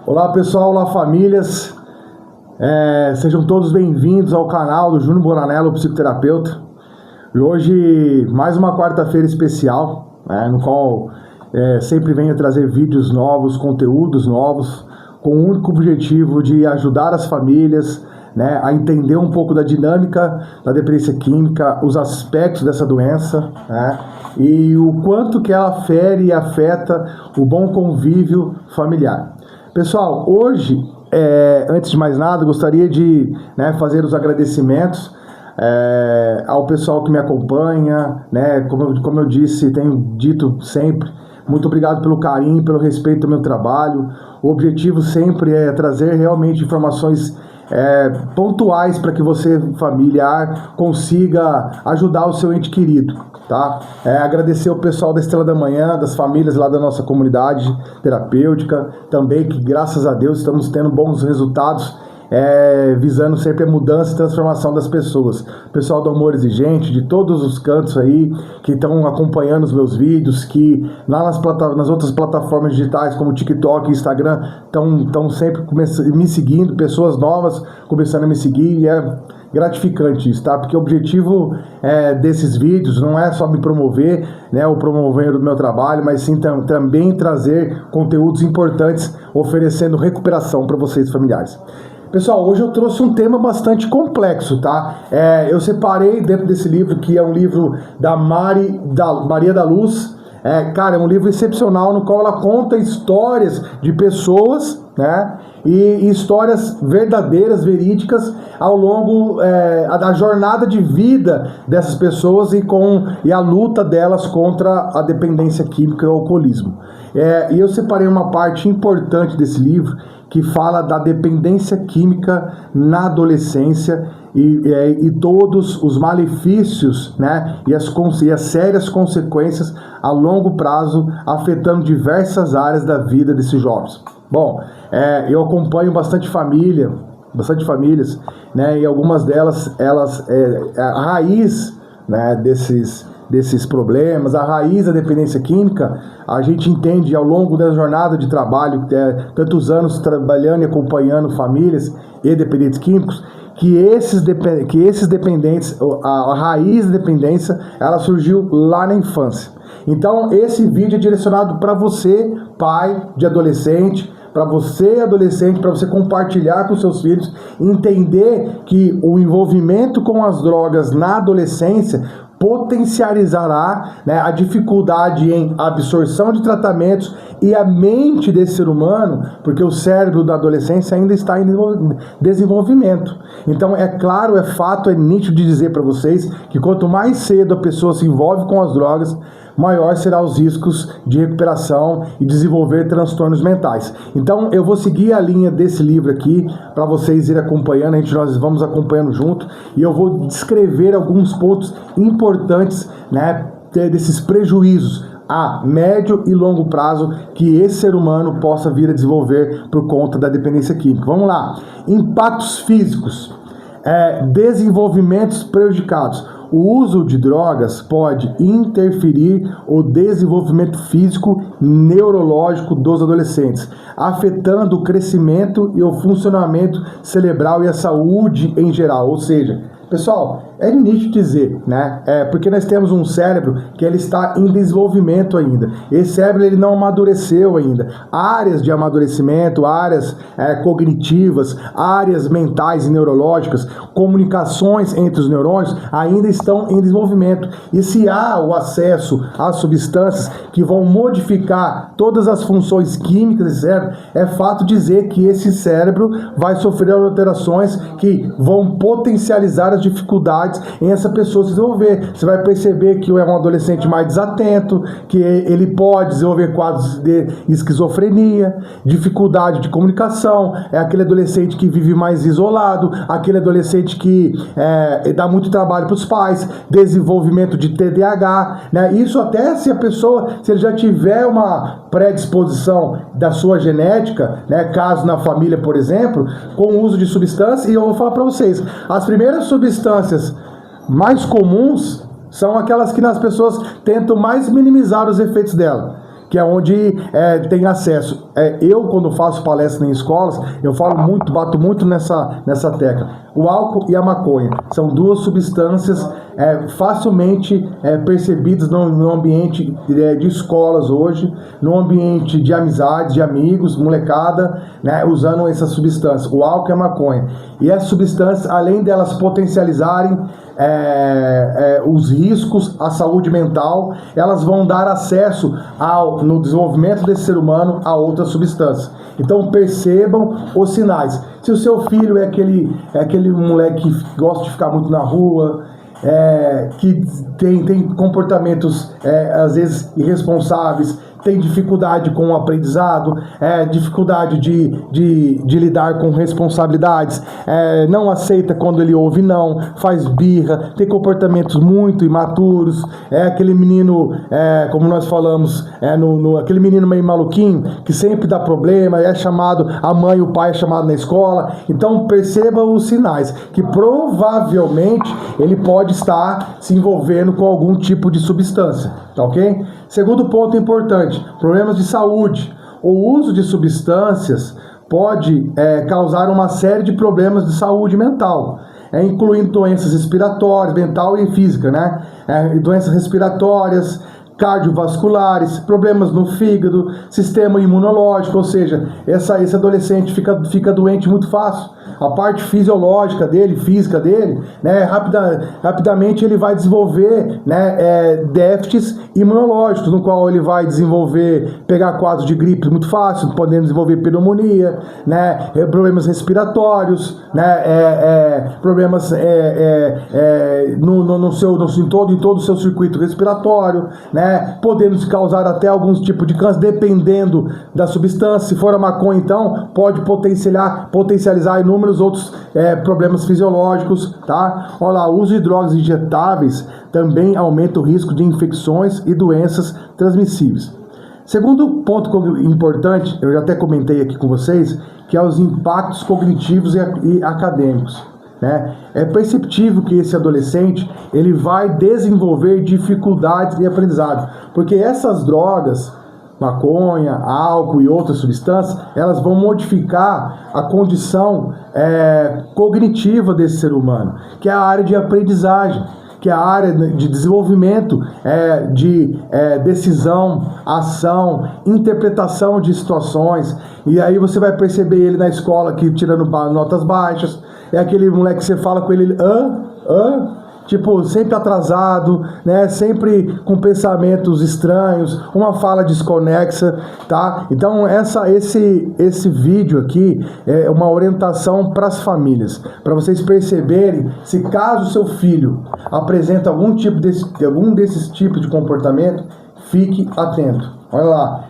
Olá pessoal, olá famílias, sejam todos bem-vindos ao canal do Júnior Boranello, psicoterapeuta. E hoje mais uma quarta-feira especial, no qual sempre venho trazer vídeos novos, conteúdos novos, com o único objetivo de ajudar as famílias, a entender um pouco da dinâmica da dependência química, os aspectos dessa doença, e o quanto que ela fere e afeta o bom convívio familiar. Pessoal, hoje, antes de mais nada, gostaria de fazer os agradecimentos ao pessoal que me acompanha, como eu disse, tenho dito sempre, muito obrigado pelo carinho, pelo respeito ao meu trabalho. O objetivo sempre é trazer realmente informações pontuais para que você, familiar, consiga ajudar o seu ente querido, tá? Agradecer o pessoal da Estrela da Manhã, das famílias lá da nossa comunidade terapêutica, também que graças a Deus estamos tendo bons resultados, visando sempre a mudança e transformação das pessoas. Pessoal do Amor Exigente, de todos os cantos aí, que estão acompanhando os meus vídeos, que lá nas outras plataformas digitais, como TikTok e Instagram, estão sempre me seguindo, pessoas novas começando a me seguir, e é gratificante isso, tá? Porque o objetivo desses vídeos não é só me promover, o promover do meu trabalho, mas sim também trazer conteúdos importantes, oferecendo recuperação para vocês familiares. Pessoal, hoje eu trouxe um tema bastante complexo, tá? Eu separei dentro desse livro, que é um livro da Maria da Luz. Cara, é um livro excepcional no qual ela conta histórias de pessoas, e histórias verdadeiras, verídicas, ao longo da jornada de vida dessas pessoas e a luta delas contra a dependência química e o alcoolismo. E eu separei uma parte importante desse livro que fala da dependência química na adolescência e todos os malefícios, e as sérias consequências a longo prazo, afetando diversas áreas da vida desses jovens. Bom, eu acompanho bastante famílias, e algumas delas, a raiz, desses problemas, a raiz da dependência química, a gente entende ao longo da jornada de trabalho, tantos anos trabalhando e acompanhando famílias e dependentes químicos, que esses dependentes, a raiz da dependência, ela surgiu lá na infância. Então, esse vídeo é direcionado para você, pai de adolescente, para você, adolescente, para você compartilhar com seus filhos, entender que o envolvimento com as drogas na adolescência potencializará a dificuldade em absorção de tratamentos e a mente desse ser humano, porque o cérebro da adolescência ainda está em desenvolvimento. Então é claro, é fato, é nítido de dizer para vocês que quanto mais cedo a pessoa se envolve com as drogas, maior serão os riscos de recuperação e desenvolver transtornos mentais. Então eu vou seguir a linha desse livro aqui para vocês irem acompanhando, nós vamos acompanhando junto, e eu vou descrever alguns pontos importantes, desses prejuízos a médio e longo prazo que esse ser humano possa vir a desenvolver por conta da dependência química. Vamos lá. Impactos físicos, desenvolvimentos prejudicados. O uso de drogas pode interferir o desenvolvimento físico neurológico dos adolescentes, afetando o crescimento e o funcionamento cerebral e a saúde em geral. Ou seja, pessoal, é nítido dizer, porque nós temos um cérebro que ele está em desenvolvimento ainda. Esse cérebro ele não amadureceu ainda. Áreas de amadurecimento, áreas cognitivas, áreas mentais e neurológicas, comunicações entre os neurônios ainda estão em desenvolvimento. E se há o acesso a substâncias que vão modificar todas as funções químicas desse cérebro, é fato dizer que esse cérebro vai sofrer alterações que vão potencializar as dificuldades em essa pessoa se desenvolver. Você vai perceber que é um adolescente mais desatento, que ele pode desenvolver quadros de esquizofrenia, dificuldade de comunicação, é aquele adolescente que vive mais isolado, aquele adolescente que dá muito trabalho para os pais, desenvolvimento de TDAH, Isso até se ele já tiver uma predisposição da sua genética, caso na família, por exemplo, com o uso de substâncias. E eu vou falar para vocês, as primeiras substâncias mais comuns são aquelas que as pessoas tentam mais minimizar os efeitos dela. que é onde tem acesso. Eu, quando faço palestra em escolas, eu falo muito, bato muito nessa tecla. O álcool e a maconha são duas substâncias facilmente percebidas no ambiente de escolas hoje, no ambiente de amizades, de amigos, molecada, né, usando essa substância, o álcool e a maconha. E essas substâncias, além delas potencializarem os riscos à saúde mental, elas vão dar acesso no desenvolvimento desse ser humano a outras substâncias. Então percebam os sinais. Se o seu filho é aquele moleque que gosta de ficar muito na rua, que tem comportamentos às vezes irresponsáveis, tem dificuldade com o aprendizado, dificuldade de lidar com responsabilidades, não aceita quando ele ouve não, faz birra, tem comportamentos muito imaturos, aquele menino, como nós falamos, aquele menino meio maluquinho, que sempre dá problema, a mãe e o pai é chamado na escola. Então perceba os sinais, que provavelmente ele pode estar se envolvendo com algum tipo de substância, tá ok? Segundo ponto importante, problemas de saúde. O uso de substâncias pode causar uma série de problemas de saúde mental, incluindo doenças respiratórias, mental e física, né? Doenças respiratórias, cardiovasculares, problemas no fígado, sistema imunológico, ou seja, esse adolescente fica doente muito fácil. A parte fisiológica dele, física dele, né, rapidamente ele vai desenvolver, né, déficits imunológicos, no qual ele vai pegar quadros de gripe muito fácil, podendo desenvolver pneumonia, né, problemas respiratórios, né, problemas em todo o seu circuito respiratório, né, podendo causar até alguns tipos de câncer, dependendo da substância. Se for a maconha, então, pode potencializar inúmeros outros problemas fisiológicos, tá? Olha lá, o uso de drogas injetáveis também aumenta o risco de infecções e doenças transmissíveis. Segundo ponto importante, eu já até comentei aqui com vocês, que é os impactos cognitivos e acadêmicos, né? É perceptível que esse adolescente ele vai desenvolver dificuldades de aprendizado, porque essas drogas, maconha, álcool e outras substâncias, elas vão modificar a condição cognitiva desse ser humano, que é a área de aprendizagem, que é a área de desenvolvimento, de decisão, ação, interpretação de situações. E aí você vai perceber ele na escola aqui tirando notas baixas, é aquele moleque que você fala com ele, tipo, sempre atrasado, né? Sempre com pensamentos estranhos, uma fala desconexa, tá? Então esse vídeo aqui é uma orientação para as famílias, para vocês perceberem se caso seu filho apresenta algum desses tipos de comportamento, fique atento. Olha lá,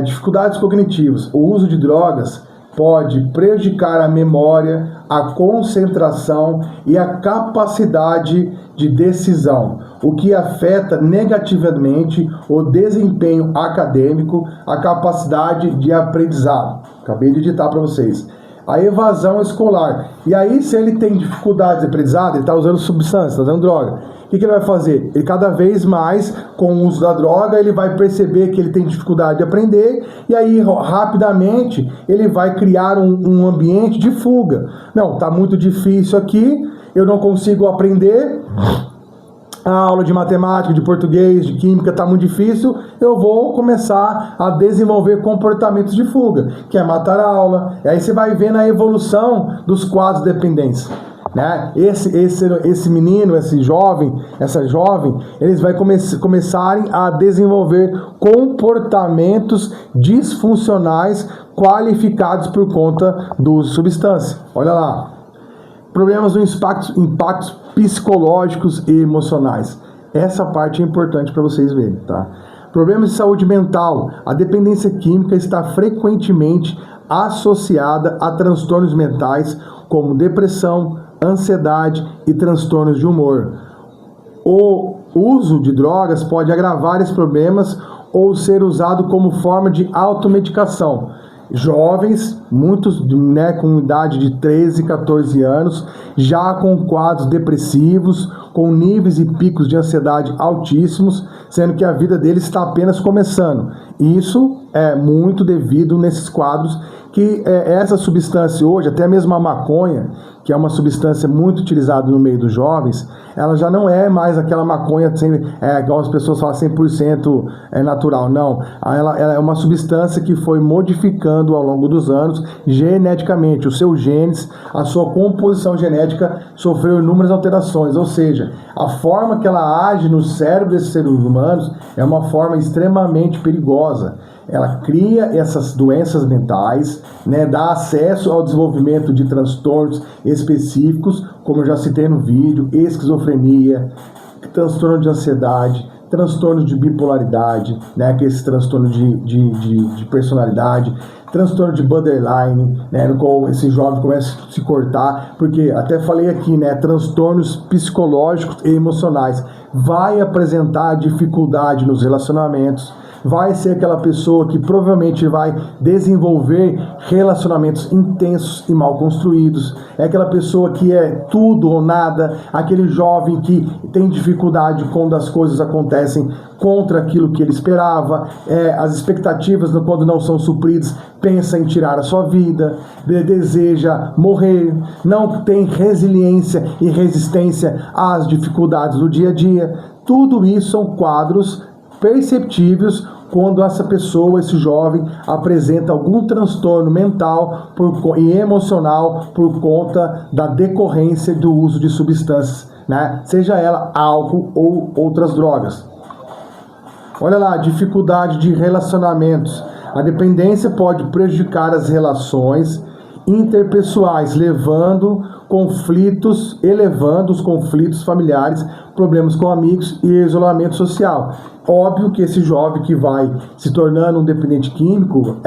dificuldades cognitivas, o uso de drogas pode prejudicar a memória, a concentração e a capacidade de decisão, o que afeta negativamente o desempenho acadêmico, a capacidade de aprendizado. Acabei de digitar para vocês. A evasão escolar. E aí, se ele tem dificuldade de aprendizado, ele está usando substância, está usando droga. O que ele vai fazer? Ele cada vez mais, com o uso da droga, ele vai perceber que ele tem dificuldade de aprender e aí, rapidamente, ele vai criar um ambiente de fuga. Não, está muito difícil aqui, eu não consigo aprender, a aula de matemática, de português, de química está muito difícil, eu vou começar a desenvolver comportamentos de fuga, que é matar a aula. E aí você vai vendo a evolução dos quadros de dependência, né? Esse menino, essa jovem, eles vão começarem a desenvolver comportamentos disfuncionais qualificados por conta do uso de substância. Olha lá. Problemas dos impactos psicológicos e emocionais. Essa parte é importante para vocês verem, tá? Problemas de saúde mental. A dependência química está frequentemente associada a transtornos mentais como depressão, ansiedade e transtornos de humor. O uso de drogas pode agravar esses problemas ou ser usado como forma de automedicação. Jovens, muitos, né, com idade de 13, 14 anos, já com quadros depressivos, com níveis e picos de ansiedade altíssimos, sendo que a vida deles está apenas começando. Isso é muito devido nesses quadros que essa substância hoje, até mesmo a maconha, que é uma substância muito utilizada no meio dos jovens, ela já não é mais aquela maconha, igual as pessoas falam, 100% natural. Não, ela é uma substância que foi modificando ao longo dos anos geneticamente. Os seus genes, a sua composição genética sofreu inúmeras alterações, ou seja, a forma que ela age no cérebro desses seres humanos é uma forma extremamente perigosa. Ela cria essas doenças mentais, né, dá acesso ao desenvolvimento de transtornos específicos, como eu já citei no vídeo, esquizofrenia, transtorno de ansiedade, transtorno de bipolaridade, né, que é esse transtorno de personalidade, transtorno de borderline, né, no qual esse jovem começa a se cortar, porque até falei aqui, né, transtornos psicológicos e emocionais, vai apresentar dificuldade nos relacionamentos, vai ser aquela pessoa que provavelmente vai desenvolver relacionamentos intensos e mal construídos. É aquela pessoa que é tudo ou nada, aquele jovem que tem dificuldade quando as coisas acontecem contra aquilo que ele esperava, as expectativas quando não são supridas, pensa em tirar a sua vida, deseja morrer, não tem resiliência e resistência às dificuldades do dia a dia. Tudo isso são quadros perceptíveis quando essa pessoa, esse jovem, apresenta algum transtorno mental e emocional por conta da decorrência do uso de substâncias, né? Seja ela álcool ou outras drogas. Olha lá, dificuldade de relacionamentos. A dependência pode prejudicar as relações interpessoais, elevando os conflitos familiares, problemas com amigos e isolamento social. Óbvio que esse jovem que vai se tornando um dependente químico,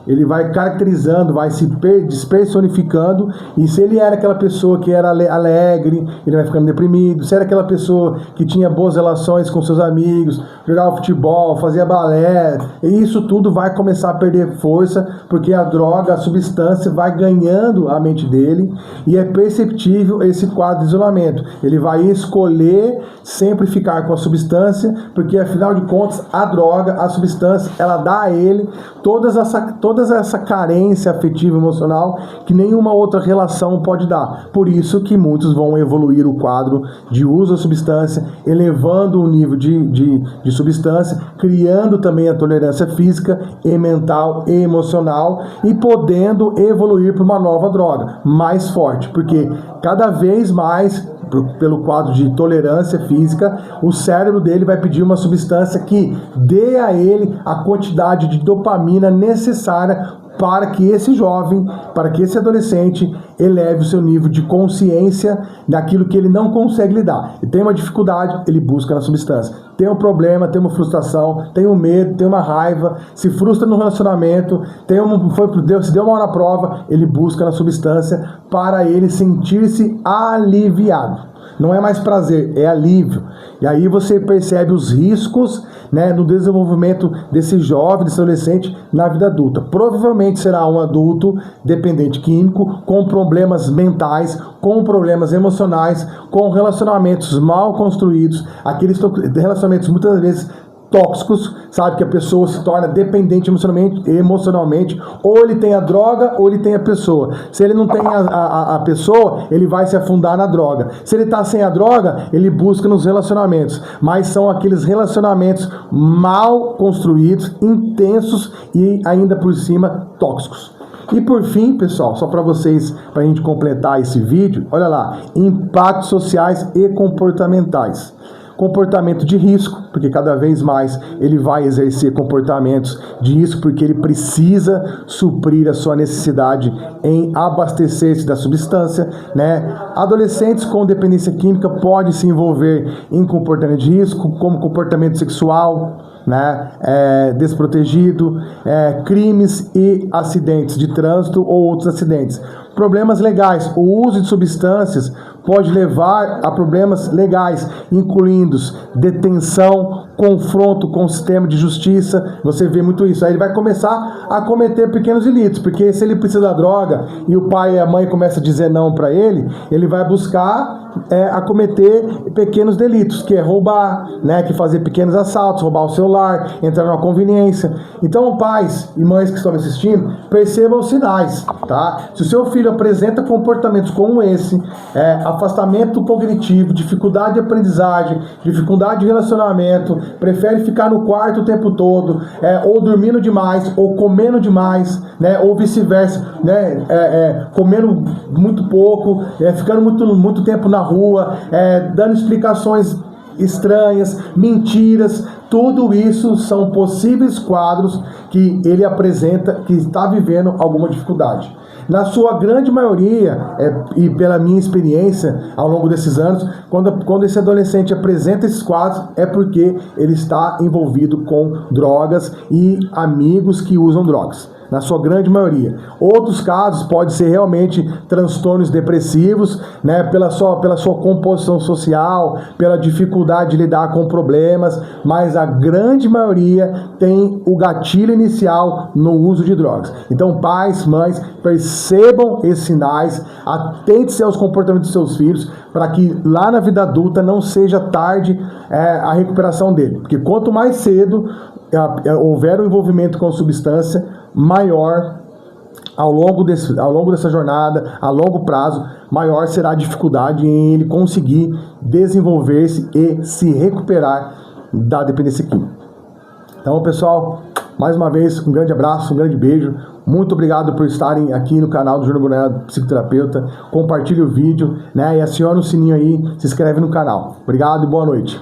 ele vai caracterizando, vai se despersonificando, e se ele era aquela pessoa que era alegre, ele vai ficando deprimido. Se era aquela pessoa que tinha boas relações com seus amigos, jogava futebol, fazia balé, e isso tudo vai começar a perder força, porque a droga, a substância vai ganhando a mente dele, e é perceptível esse quadro de isolamento. Ele vai escolher sempre ficar com a substância, porque afinal de contas a droga, a substância, ela dá a ele toda essa carência afetiva e emocional que nenhuma outra relação pode dar. Por isso que muitos vão evoluir o quadro de uso da substância, elevando o nível de substância, criando também a tolerância física e mental e emocional, e podendo evoluir para uma nova droga mais forte, porque cada vez mais, pelo quadro de tolerância física, o cérebro dele vai pedir uma substância que dê a ele a quantidade de dopamina necessária para que esse jovem, para que esse adolescente eleve o seu nível de consciência daquilo que ele não consegue lidar. Ele tem uma dificuldade, ele busca na substância. Tem um problema, tem uma frustração, tem um medo, tem uma raiva, se frustra no relacionamento, se deu mal na prova, ele busca na substância para ele sentir-se aliviado. Não é mais prazer, é alívio. E aí você percebe os riscos, né, no desenvolvimento desse jovem, desse adolescente na vida adulta. Provavelmente será um adulto dependente químico, com problemas mentais, com problemas emocionais, com relacionamentos mal construídos, aqueles relacionamentos muitas vezes tóxicos, sabe, que a pessoa se torna dependente emocionalmente, ou ele tem a droga ou ele tem a pessoa. Se ele não tem a pessoa, ele vai se afundar na droga. Se ele está sem a droga, ele busca nos relacionamentos, mas são aqueles relacionamentos mal construídos, intensos e ainda por cima tóxicos. E por fim, pessoal, só para vocês, para a gente completar esse vídeo, olha lá, impactos sociais e comportamentais. Comportamento de risco, porque cada vez mais ele vai exercer comportamentos de risco, porque ele precisa suprir a sua necessidade em abastecer-se da substância, né? Adolescentes com dependência química podem se envolver em comportamento de risco, como comportamento sexual, né, desprotegido, crimes e acidentes de trânsito ou outros acidentes. Problemas legais, o uso de substâncias pode levar a problemas legais, incluindo detenção, confronto com o sistema de justiça. Você vê muito isso. Aí ele vai começar a cometer pequenos delitos, porque se ele precisa da droga e o pai e a mãe começam a dizer não para ele vai buscar a cometer pequenos delitos, que é roubar, né, que fazer pequenos assaltos, roubar o celular, entrar numa conveniência. Então, pais e mães que estão me assistindo, percebam os sinais, tá? Se o seu filho apresenta comportamentos como esse, afastamento cognitivo, dificuldade de aprendizagem, dificuldade de relacionamento, prefere ficar no quarto o tempo todo, ou dormindo demais, ou comendo demais, né, ou vice-versa, né, comendo muito pouco, ficando muito tempo na rua, dando explicações estranhas, mentiras, tudo isso são possíveis quadros que ele apresenta que está vivendo alguma dificuldade. Na sua grande maioria, e pela minha experiência ao longo desses anos, quando esse adolescente apresenta esses quadros, é porque ele está envolvido com drogas e amigos que usam drogas. Na sua grande maioria. Outros casos pode ser realmente transtornos depressivos, né, pela sua composição social, pela dificuldade de lidar com problemas, mas a grande maioria tem o gatilho inicial no uso de drogas. Então, pais, mães, percebam esses sinais, atente-se aos comportamentos dos seus filhos, para que lá na vida adulta não seja tarde a recuperação dele. Porque quanto mais cedo houver um envolvimento com a substância, maior ao longo dessa jornada, a longo prazo, maior será a dificuldade em ele conseguir desenvolver-se e se recuperar da dependência química. Então, pessoal, mais uma vez, um grande abraço, um grande beijo. Muito obrigado por estarem aqui no canal do Júnior Bonanello, psicoterapeuta. Compartilhe o vídeo, né, e acione o sininho aí, se inscreve no canal. Obrigado e boa noite.